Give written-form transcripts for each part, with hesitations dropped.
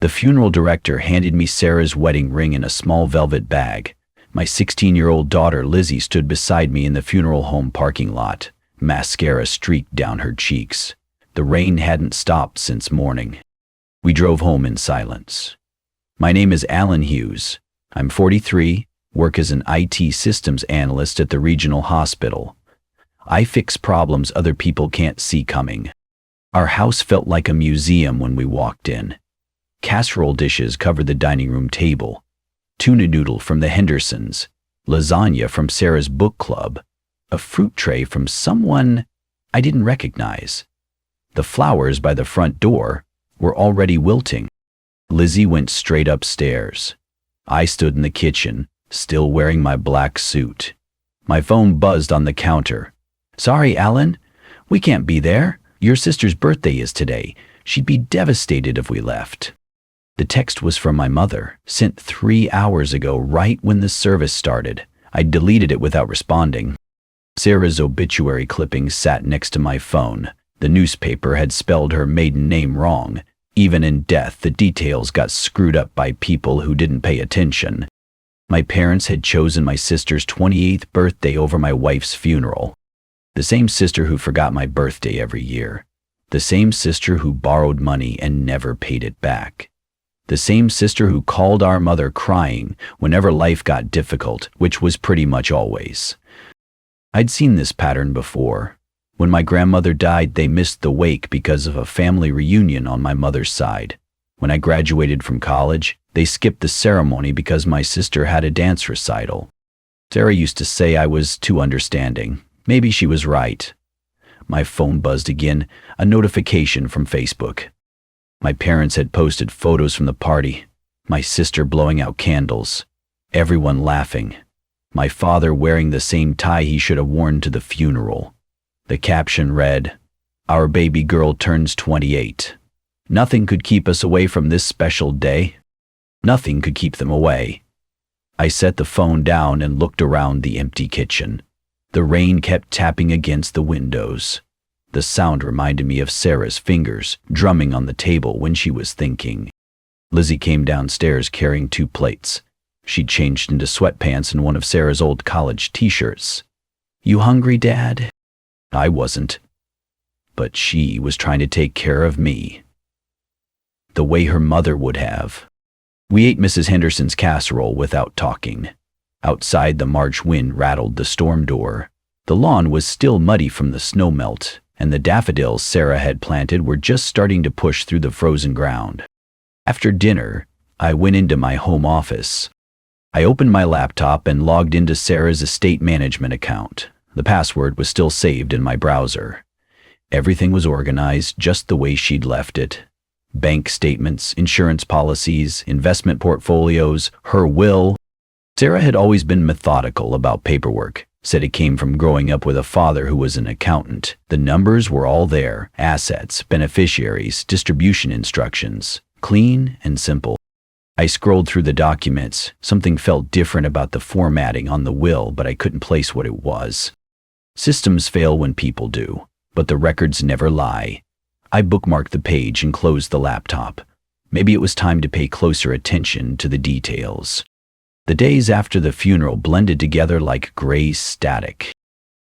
The funeral director handed me Sarah's wedding ring in a small velvet bag. My 16-year-old daughter Lizzie stood beside me in the funeral home parking lot. Mascara streaked down her cheeks. The rain hadn't stopped since morning. We drove home in silence. My name is Alan Hughes. I'm 43, work as an IT systems analyst at the regional hospital. I fix problems other people can't see coming. Our house felt like a museum when we walked in. Casserole dishes covered the dining room table. Tuna noodle from the Hendersons. Lasagna from Sarah's book club. A fruit tray from someone I didn't recognize. The flowers by the front door were already wilting. Lizzie went straight upstairs. I stood in the kitchen, still wearing my black suit. My phone buzzed on the counter. "Sorry, Alan. We can't be there. Your sister's birthday is today. She'd be devastated if we left." The text was from my mother, sent 3 hours ago, right when the service started. I deleted it without responding. Sarah's obituary clipping sat next to my phone. The newspaper had spelled her maiden name wrong. Even in death, the details got screwed up by people who didn't pay attention. My parents had chosen my sister's 28th birthday over my wife's funeral. The same sister who forgot my birthday every year. The same sister who borrowed money and never paid it back. The same sister who called our mother crying whenever life got difficult, which was pretty much always. I'd seen this pattern before. When my grandmother died, they missed the wake because of a family reunion on my mother's side. When I graduated from college, they skipped the ceremony because my sister had a dance recital. Sarah used to say I was too understanding. Maybe she was right. My phone buzzed again, a notification from Facebook. My parents had posted photos from the party. My sister blowing out candles. Everyone laughing. My father wearing the same tie he should have worn to the funeral. The caption read, "Our baby girl turns 28. Nothing could keep us away from this special day. Nothing could keep them away." I set the phone down and looked around the empty kitchen. The rain kept tapping against the windows. The sound reminded me of Sarah's fingers drumming on the table when she was thinking. Lizzie came downstairs carrying 2 plates. She'd changed into sweatpants and one of Sarah's old college t-shirts. "You hungry, Dad?" I wasn't. But she was trying to take care of me. The way her mother would have. We ate Mrs. Henderson's casserole without talking. Outside, the March wind rattled the storm door. The lawn was still muddy from the snow melt, and the daffodils Sarah had planted were just starting to push through the frozen ground. After dinner, I went into my home office. I opened my laptop and logged into Sarah's estate management account. The password was still saved in my browser. Everything was organized just the way she'd left it. Bank statements, insurance policies, investment portfolios, her will. Sarah had always been methodical about paperwork. Said it came from growing up with a father who was an accountant. The numbers were all there: assets, beneficiaries, distribution instructions. Clean and simple. I scrolled through the documents. Something felt different about the formatting on the will, but I couldn't place what it was. Systems fail when people do, but the records never lie. I bookmarked the page and closed the laptop. Maybe it was time to pay closer attention to the details. The days after the funeral blended together like gray static.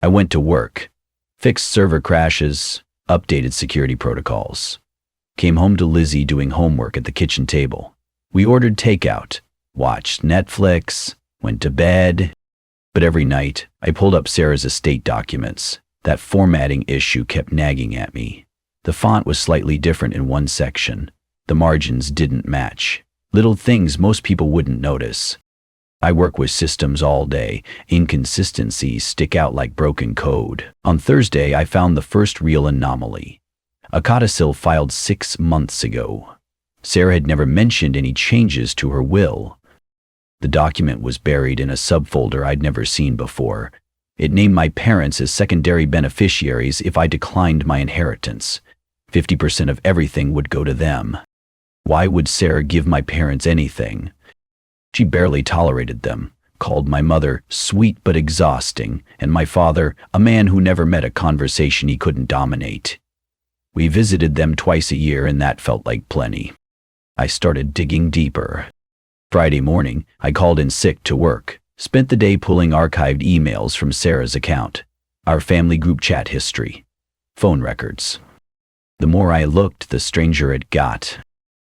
I went to work, fixed server crashes, updated security protocols. Came home to Lizzie doing homework at the kitchen table. We ordered takeout, watched Netflix, went to bed. But every night, I pulled up Sarah's estate documents. That formatting issue kept nagging at me. The font was slightly different in one section. The margins didn't match. Little things most people wouldn't notice. I work with systems all day. Inconsistencies stick out like broken code. On Thursday, I found the first real anomaly. A codicil filed 6 months ago. Sarah had never mentioned any changes to her will. The document was buried in a subfolder I'd never seen before. It named my parents as secondary beneficiaries if I declined my inheritance. 50% of everything would go to them. Why would Sarah give my parents anything? She barely tolerated them, called my mother sweet but exhausting, and my father a man who never met a conversation he couldn't dominate. We visited them twice a year, and that felt like plenty. I started digging deeper. Friday morning, I called in sick to work, spent the day pulling archived emails from Sarah's account, our family group chat history, phone records. The more I looked, the stranger it got.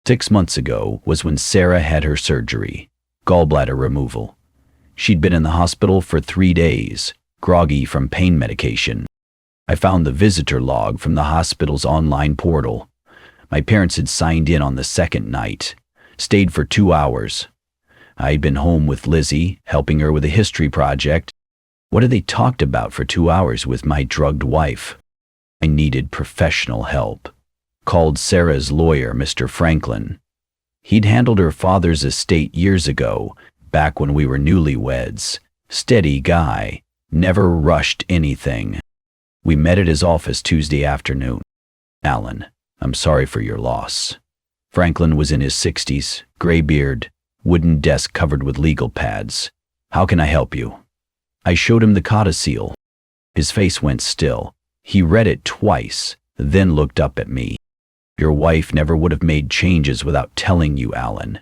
6 months ago was when Sarah had her surgery, gallbladder removal. She'd been in the hospital for 3 days, groggy from pain medication. I found the visitor log from the hospital's online portal. My parents had signed in on the second night, stayed for 2 hours. I'd been home with Lizzie, helping her with a history project. What had they talked about for 2 hours with my drugged wife? I needed professional help. Called Sarah's lawyer, Mr. Franklin. He'd handled her father's estate years ago, back when we were newlyweds. Steady guy, never rushed anything. We met at his office Tuesday afternoon. Alan, I'm sorry for your loss. Franklin was in his 60s, gray beard, wooden desk covered with legal pads. How can I help you? I showed him the codicil. His face went still. He read it twice, then looked up at me. Your wife never would have made changes without telling you, Alan.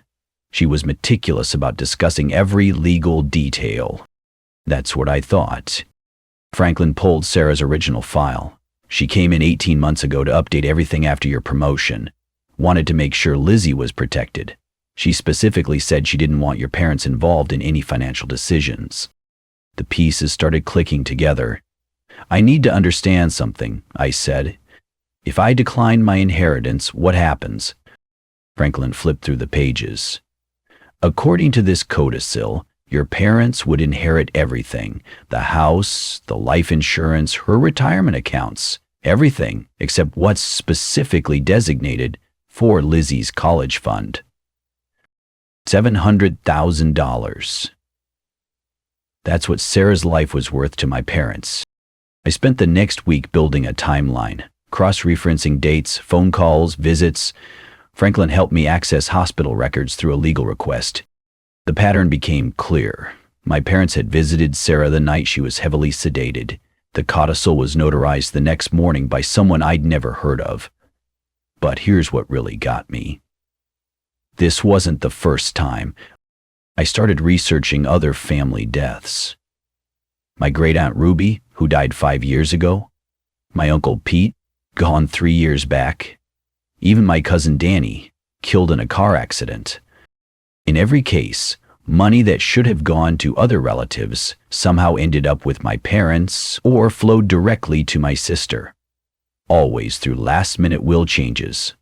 She was meticulous about discussing every legal detail. That's what I thought. Franklin pulled Sarah's original file. She came in 18 months ago to update everything after your promotion. Wanted to make sure Lizzie was protected. She specifically said she didn't want your parents involved in any financial decisions. The pieces started clicking together. I need to understand something, I said. If I decline my inheritance, what happens? Franklin flipped through the pages. According to this codicil, your parents would inherit everything. The house, the life insurance, her retirement accounts, everything except what's specifically designated for Lizzie's college fund. $700,000. That's what Sarah's life was worth to my parents. I spent the next week building a timeline, cross-referencing dates, phone calls, visits. Franklin helped me access hospital records through a legal request. The pattern became clear. My parents had visited Sarah the night she was heavily sedated. The codicil was notarized the next morning by someone I'd never heard of. But here's what really got me. This wasn't the first time. I started researching other family deaths. My great-aunt Ruby, who died 5 years ago. My uncle Pete, gone 3 years back. Even my cousin Danny, killed in a car accident. In every case, money that should have gone to other relatives somehow ended up with my parents or flowed directly to my sister. Always through last-minute will changes.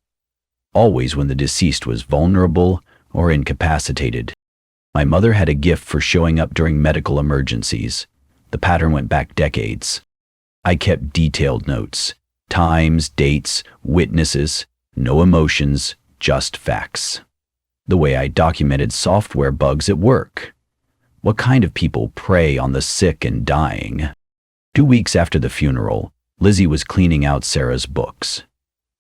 Always when the deceased was vulnerable or incapacitated. My mother had a gift for showing up during medical emergencies. The pattern went back decades. I kept detailed notes. Times, dates, witnesses, no emotions, just facts. The way I documented software bugs at work. What kind of people prey on the sick and dying? 2 weeks after the funeral, Lizzie was cleaning out Sarah's books.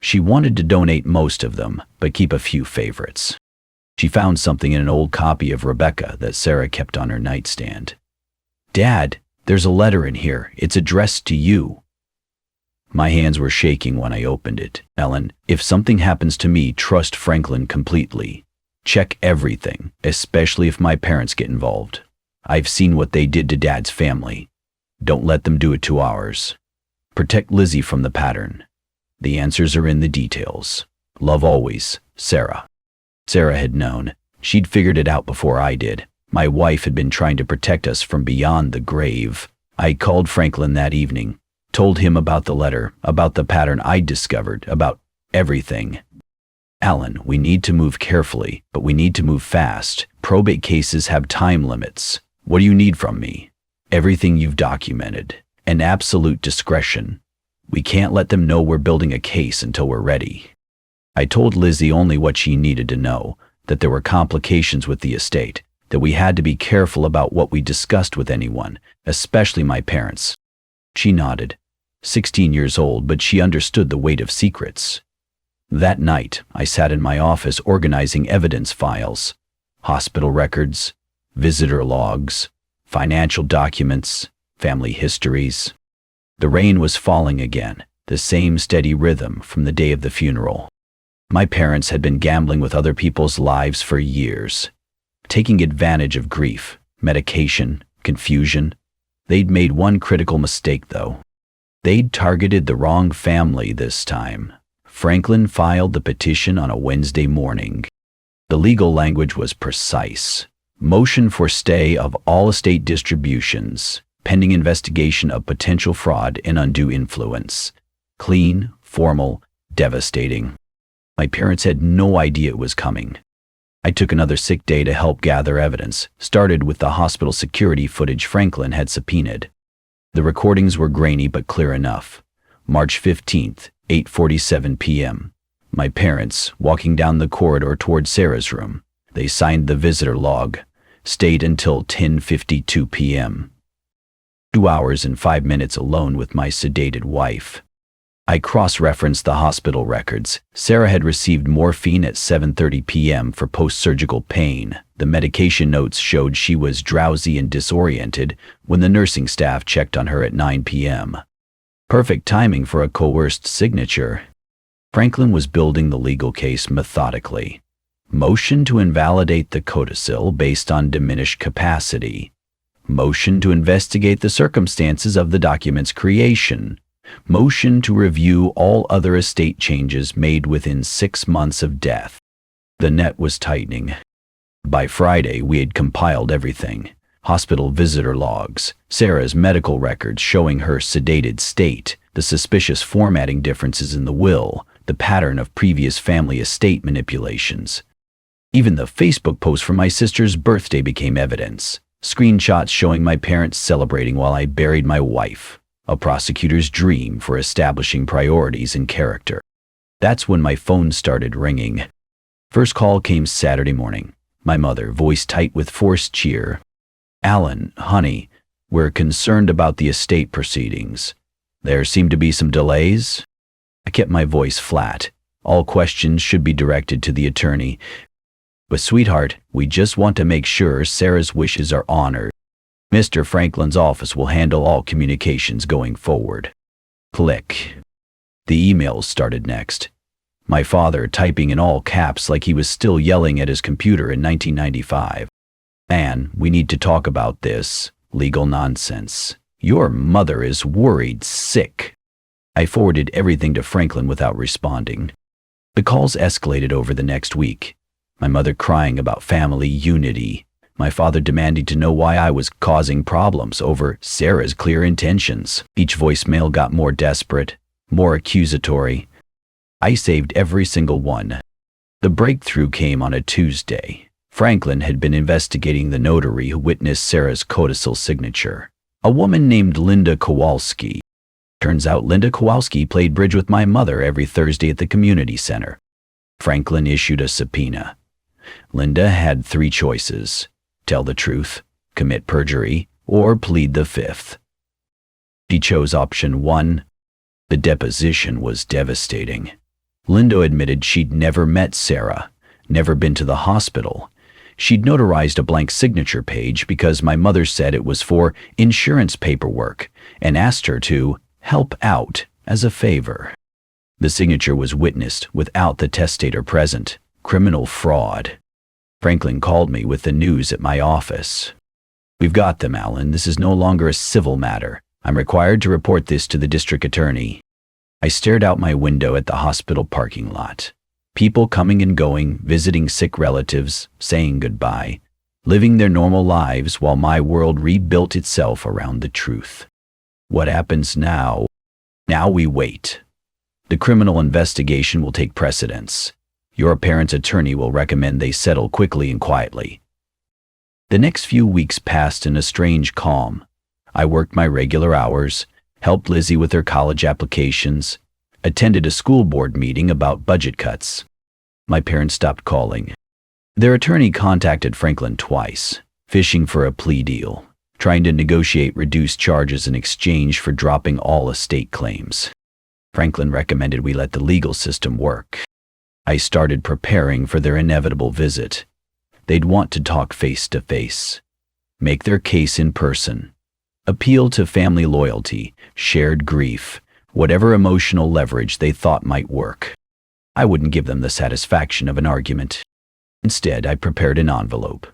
She wanted to donate most of them, but keep a few favorites. She found something in an old copy of Rebecca that Sarah kept on her nightstand. Dad, there's a letter in here. It's addressed to you. My hands were shaking when I opened it. Ellen, if something happens to me, trust Franklin completely. Check everything, especially if my parents get involved. I've seen what they did to Dad's family. Don't let them do it to ours. Protect Lizzie from the pattern. The answers are in the details. Love always, Sarah. Sarah had known. She'd figured it out before I did. My wife had been trying to protect us from beyond the grave. I called Franklin that evening, told him about the letter, about the pattern I'd discovered, about everything. Alan, we need to move carefully, but we need to move fast. Probate cases have time limits. What do you need from me? Everything you've documented. And absolute discretion. We can't let them know we're building a case until we're ready. I told Lizzie only what she needed to know, that there were complications with the estate, that we had to be careful about what we discussed with anyone, especially my parents. She nodded. 16 years old, but she understood the weight of secrets. That night, I sat in my office organizing evidence files, hospital records, visitor logs, financial documents, family histories. The rain was falling again, the same steady rhythm from the day of the funeral. My parents had been gambling with other people's lives for years, taking advantage of grief, medication, confusion. They'd made one critical mistake, though. They'd targeted the wrong family this time. Franklin filed the petition on a Wednesday morning. The legal language was precise. Motion for stay of all estate distributions, pending investigation of potential fraud and undue influence. Clean, formal, devastating. My parents had no idea it was coming. I took another sick day to help gather evidence, started with the hospital security footage Franklin had subpoenaed. The recordings were grainy but clear enough. March 15th, 8:47 p.m. My parents, walking down the corridor toward Sarah's room. They signed the visitor log, stayed until 10:52 p.m. 2 hours and 5 minutes alone with my sedated wife. I cross-referenced the hospital records. Sarah had received morphine at 7:30 p.m. for post-surgical pain. The medication notes showed she was drowsy and disoriented when the nursing staff checked on her at 9 p.m. Perfect timing for a coerced signature. Franklin was building the legal case methodically. Motion to invalidate the codicil based on diminished capacity. Motion to investigate the circumstances of the document's creation. Motion to review all other estate changes made within 6 months of death. The net was tightening. By Friday, we had compiled everything. Hospital visitor logs, Sarah's medical records showing her sedated state, the suspicious formatting differences in the will, the pattern of previous family estate manipulations. Even the Facebook post from my sister's birthday became evidence. Screenshots showing my parents celebrating while I buried my wife. A prosecutor's dream for establishing priorities and character. That's when my phone started ringing. First call came Saturday morning. My mother, voice tight with forced cheer. "Alan, honey, we're concerned about the estate proceedings. There seem to be some delays." I kept my voice flat. All questions should be directed to the attorney. "But sweetheart, we just want to make sure Sarah's wishes are honored. Mr. Franklin's office will handle all communications going forward." Click. The emails started next. My father typing in all caps like he was still yelling at his computer in 1995. "Man, we need to talk about this. Legal nonsense. Your mother is worried sick." I forwarded everything to Franklin without responding. The calls escalated over the next week. My mother crying about family unity. My father demanding to know why I was causing problems over Sarah's clear intentions. Each voicemail got more desperate, more accusatory. I saved every single one. The breakthrough came on a Tuesday. Franklin had been investigating the notary who witnessed Sarah's codicil signature, a woman named Linda Kowalski. Turns out Linda Kowalski played bridge with my mother every Thursday at the community center. Franklin issued a subpoena. Linda had 3 choices: tell the truth, commit perjury, or plead the 5th. She chose option 1. The deposition was devastating. Linda admitted she'd never met Sarah, never been to the hospital. She'd notarized a blank signature page because my mother said it was for insurance paperwork and asked her to help out as a favor. The signature was witnessed without the testator present. Criminal fraud. Franklin called me with the news at my office. "We've got them, Alan. This is no longer a civil matter. I'm required to report this to the district attorney." I stared out my window at the hospital parking lot. People coming and going, visiting sick relatives, saying goodbye, living their normal lives while my world rebuilt itself around the truth. What happens now? Now we wait. The criminal investigation will take precedence. Your parents' attorney will recommend they settle quickly and quietly. The next few weeks passed in a strange calm. I worked my regular hours, helped Lizzie with her college applications, attended a school board meeting about budget cuts. My parents stopped calling. Their attorney contacted Franklin twice, fishing for a plea deal, trying to negotiate reduced charges in exchange for dropping all estate claims. Franklin recommended we let the legal system work. I started preparing for their inevitable visit. They'd want to talk face to face, make their case in person, appeal to family loyalty, shared grief, whatever emotional leverage they thought might work. I wouldn't give them the satisfaction of an argument. Instead, I prepared an envelope.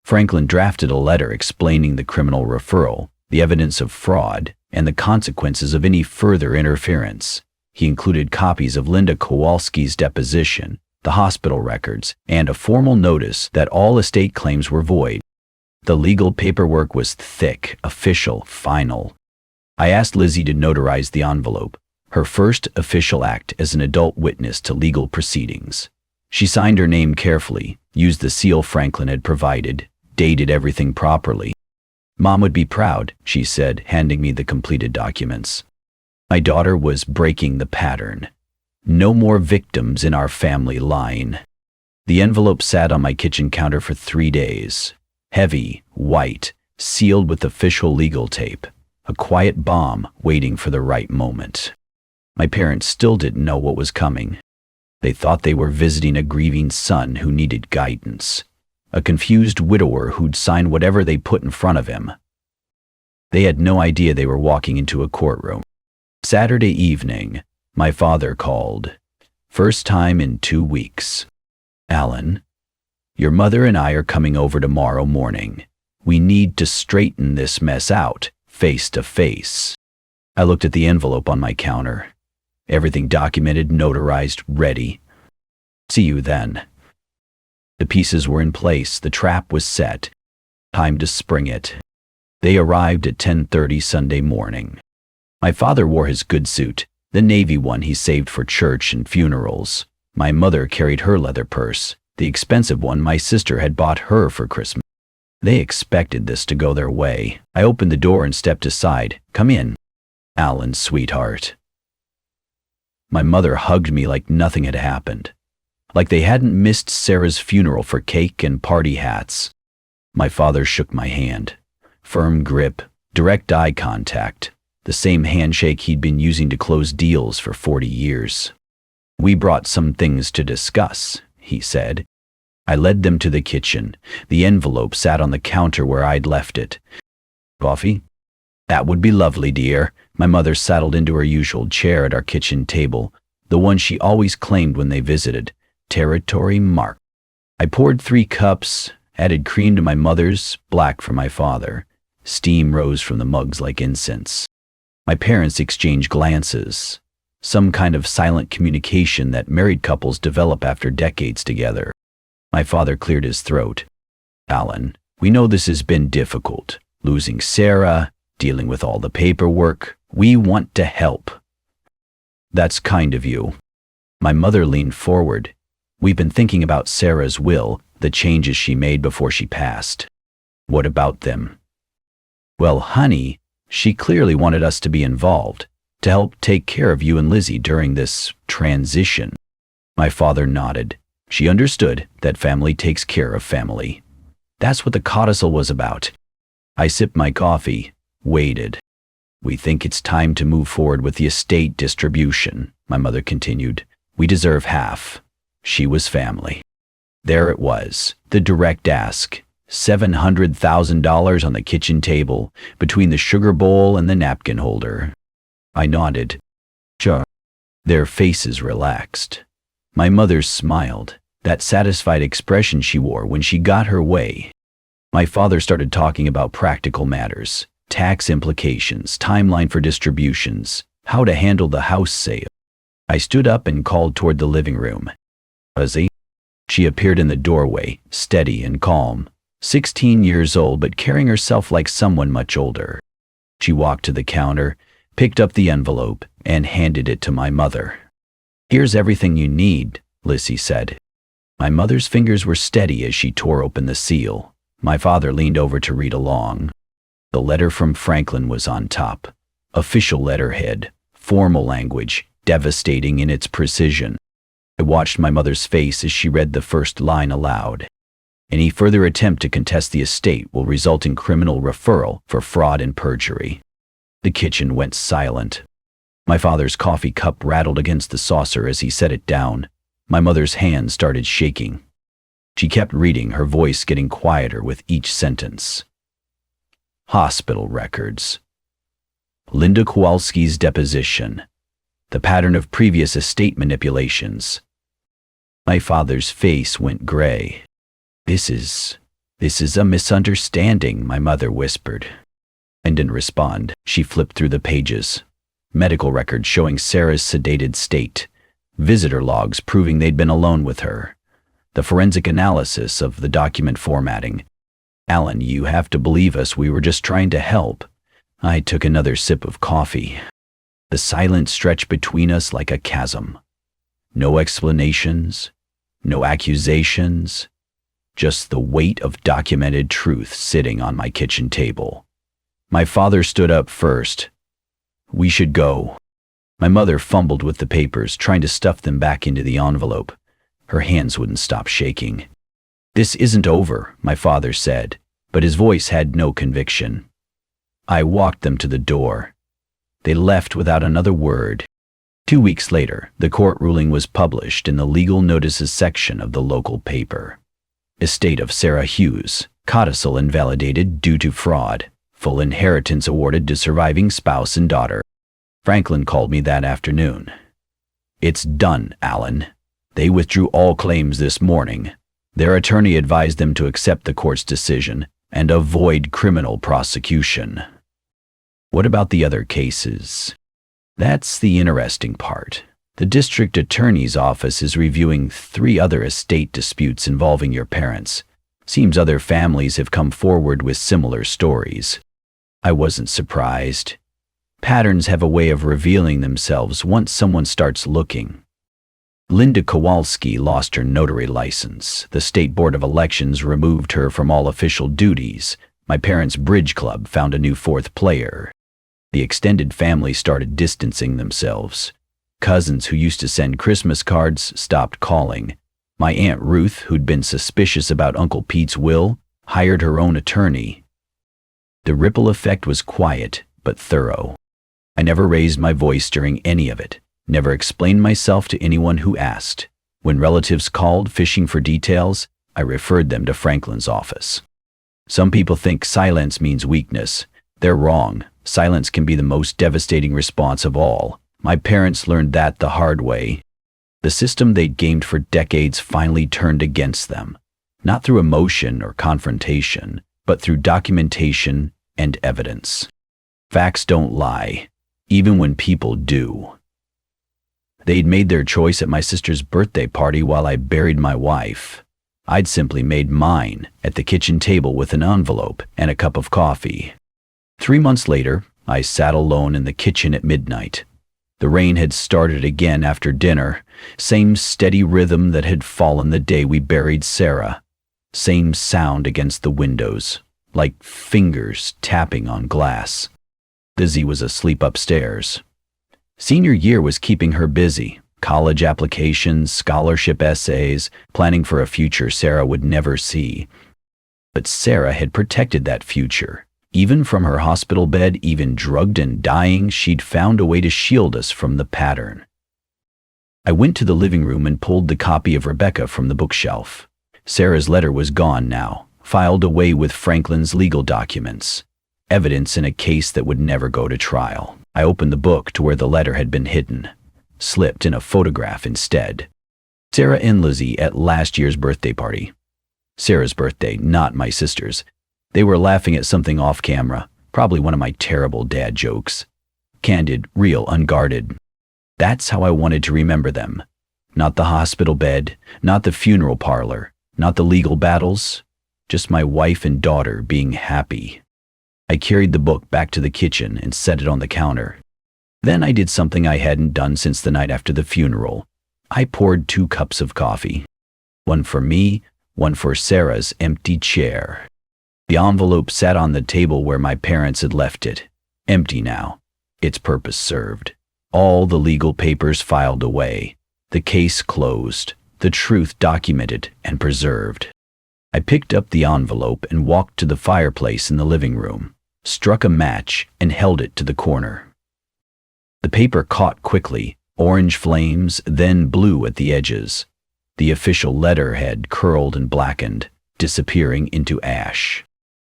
Franklin drafted a letter explaining the criminal referral, the evidence of fraud, and the consequences of any further interference. He included copies of Linda Kowalski's deposition, the hospital records, and a formal notice that all estate claims were void. The legal paperwork was thick, official, final. I asked Lizzie to notarize the envelope, her first official act as an adult witness to legal proceedings. She signed her name carefully, used the seal Franklin had provided, dated everything properly. "Mom would be proud," she said, handing me the completed documents. My daughter was breaking the pattern. No more victims in our family line. The envelope sat on my kitchen counter for 3 days. Heavy, white, sealed with official legal tape. A quiet bomb waiting for the right moment. My parents still didn't know what was coming. They thought they were visiting a grieving son who needed guidance. A confused widower who'd sign whatever they put in front of him. They had no idea they were walking into a courtroom. Saturday evening, my father called. First time in 2 weeks. "Alan, your mother and I are coming over tomorrow morning. We need to straighten this mess out, face to face." I looked at the envelope on my counter. Everything documented, notarized, ready. "See you then." The pieces were in place, the trap was set. Time to spring it. They arrived at 10:30 Sunday morning. My father wore his good suit, the navy one he saved for church and funerals. My mother carried her leather purse, the expensive one my sister had bought her for Christmas. They expected this to go their way. I opened the door and stepped aside. "Come in, Alan, sweetheart." My mother hugged me like nothing had happened, like they hadn't missed Sarah's funeral for cake and party hats. My father shook my hand. Firm grip, direct eye contact, the same handshake he'd been using to close deals for 40 years. "We brought some things to discuss," he said. I led them to the kitchen. The envelope sat on the counter where I'd left it. "Coffee?" "That would be lovely, dear." My mother settled into her usual chair at our kitchen table, the one she always claimed when they visited. Territory marked. I poured 3 cups, added cream to my mother's, black for my father. Steam rose from the mugs like incense. My parents exchanged glances, some kind of silent communication that married couples develop after decades together. My father cleared his throat. "Alan, we know this has been difficult. Losing Sarah, dealing with all the paperwork. We want to help." "That's kind of you." My mother leaned forward. "We've been thinking about Sarah's will, the changes she made before she passed." "What about them?" "Well, honey, she clearly wanted us to be involved, to help take care of you and Lizzie during this transition." My father nodded. She understood that family takes care of family. That's what the codicil was about. I sipped my coffee, waited. "We think it's time to move forward with the estate distribution," my mother continued. "We deserve half." She was family. There it was, the direct ask. $700,000 on the kitchen table, between the sugar bowl and the napkin holder. I nodded. "Sure." Their faces relaxed. My mother smiled, that satisfied expression she wore when she got her way. My father started talking about practical matters, tax implications, timeline for distributions, how to handle the house sale. I stood up and called toward the living room. "Lizzie?" She appeared in the doorway, steady and calm, 16 years old but carrying herself like someone much older. She walked to the counter, picked up the envelope, and handed it to my mother. "Here's everything you need," Lizzie said. My mother's fingers were steady as she tore open the seal. My father leaned over to read along. The letter from Franklin was on top. Official letterhead, formal language, devastating in its precision. I watched my mother's face as she read the first line aloud. "Any further attempt to contest the estate will result in criminal referral for fraud and perjury." The kitchen went silent. My father's coffee cup rattled against the saucer as he set it down. My mother's hand started shaking. She kept reading, her voice getting quieter with each sentence. Hospital records. Linda Kowalski's deposition. The pattern of previous estate manipulations. My father's face went gray. This is a misunderstanding," my mother whispered. I didn't respond. She flipped through the pages. Medical records showing Sarah's sedated state. Visitor logs proving they'd been alone with her. The forensic analysis of the document formatting. "Alan, you have to believe us. We were just trying to help." I took another sip of coffee. The silence stretched between us like a chasm. No explanations, no accusations, just the weight of documented truth sitting on my kitchen table. My father stood up first. "We should go." My mother fumbled with the papers, trying to stuff them back into the envelope. Her hands wouldn't stop shaking. "This isn't over," my father said, but his voice had no conviction. I walked them to the door. They left without another word. 2 weeks later, the court ruling was published in the legal notices section of the local paper. Estate of Sarah Hughes, codicil invalidated due to fraud, full inheritance awarded to surviving spouse and daughter. Franklin called me that afternoon. "It's done, Alan. They withdrew all claims this morning. Their attorney advised them to accept the court's decision and avoid criminal prosecution." What about the other cases? That's the interesting part. The district attorney's office is reviewing 3 other estate disputes involving your parents. Seems other families have come forward with similar stories. I wasn't surprised. Patterns have a way of revealing themselves once someone starts looking. Linda Kowalski lost her notary license. The State Board of Elections removed her from all official duties. My parents' bridge club found a new 4th player. The extended family started distancing themselves. Cousins who used to send Christmas cards stopped calling. My Aunt Ruth, who'd been suspicious about Uncle Pete's will, hired her own attorney. The ripple effect was quiet, but thorough. I never raised my voice during any of it, never explained myself to anyone who asked. When relatives called fishing for details, I referred them to Franklin's office. Some people think silence means weakness. They're wrong. Silence can be the most devastating response of all. My parents learned that the hard way. The system they'd gamed for decades finally turned against them, not through emotion or confrontation, but through documentation and evidence. Facts don't lie, even when people do. They'd made their choice at my sister's birthday party while I buried my wife. I'd simply made mine at the kitchen table with an envelope and a cup of coffee. 3 months later, I sat alone in the kitchen at midnight. The rain had started again after dinner, same steady rhythm that had fallen the day we buried Sarah. Same sound against the windows, like fingers tapping on glass. Lizzie was asleep upstairs. Senior year was keeping her busy. College applications, scholarship essays, planning for a future Sarah would never see. But Sarah had protected that future. Even from her hospital bed, even drugged and dying, she'd found a way to shield us from the pattern. I went to the living room and pulled the copy of Rebecca from the bookshelf. Sarah's letter was gone now, filed away with Franklin's legal documents. Evidence in a case that would never go to trial. I opened the book to where the letter had been hidden. Slipped in a photograph instead. Sarah and Lizzie at last year's birthday party. Sarah's birthday, not my sister's. They were laughing at something off camera, probably one of my terrible dad jokes. Candid, real, unguarded. That's how I wanted to remember them. Not the hospital bed, not the funeral parlor, not the legal battles, just my wife and daughter being happy. I carried the book back to the kitchen and set it on the counter. Then I did something I hadn't done since the night after the funeral. I poured 2 cups of coffee. One for me, one for Sarah's empty chair. The envelope sat on the table where my parents had left it. Empty now. Its purpose served. All the legal papers filed away. The case closed. The truth documented and preserved. I picked up the envelope and walked to the fireplace in the living room, struck a match and held it to the corner. The paper caught quickly, orange flames, then blue at the edges. The official letterhead curled and blackened, disappearing into ash.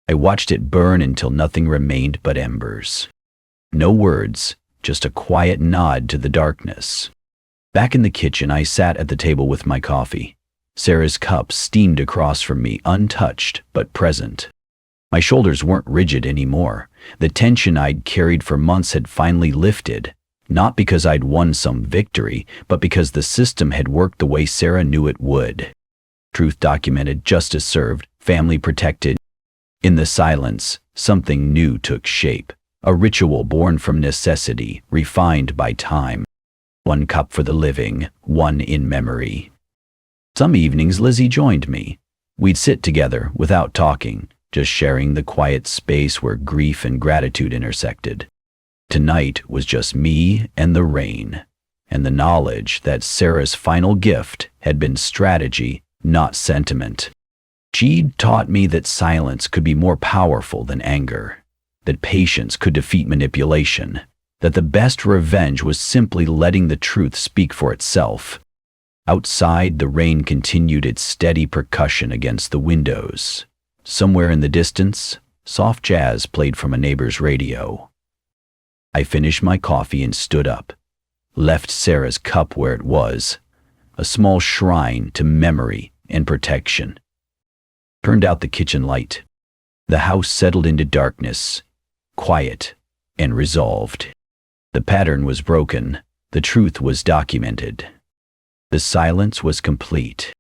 I watched it burn until nothing remained but embers. No words, just a quiet nod to the darkness. Back in the kitchen, I sat at the table with my coffee. Sarah's cup steamed across from me, untouched but present. My shoulders weren't rigid anymore. The tension I'd carried for months had finally lifted, not because I'd won some victory, but because the system had worked the way Sarah knew it would. Truth documented, justice served, family protected. In the silence, something new took shape, a ritual born from necessity, refined by time. One cup for the living, one in memory. Some evenings Lizzie joined me. We'd sit together without talking, just sharing the quiet space where grief and gratitude intersected. Tonight was just me and the rain, and the knowledge that Sarah's final gift had been strategy, not sentiment. She'd taught me that silence could be more powerful than anger, that patience could defeat manipulation, that the best revenge was simply letting the truth speak for itself. Outside, the rain continued its steady percussion against the windows. Somewhere in the distance, soft jazz played from a neighbor's radio. I finished my coffee and stood up, left Sarah's cup where it was, a small shrine to memory and protection. Turned out the kitchen light. The house settled into darkness, quiet and resolved. The pattern was broken, the truth was documented. The silence was complete.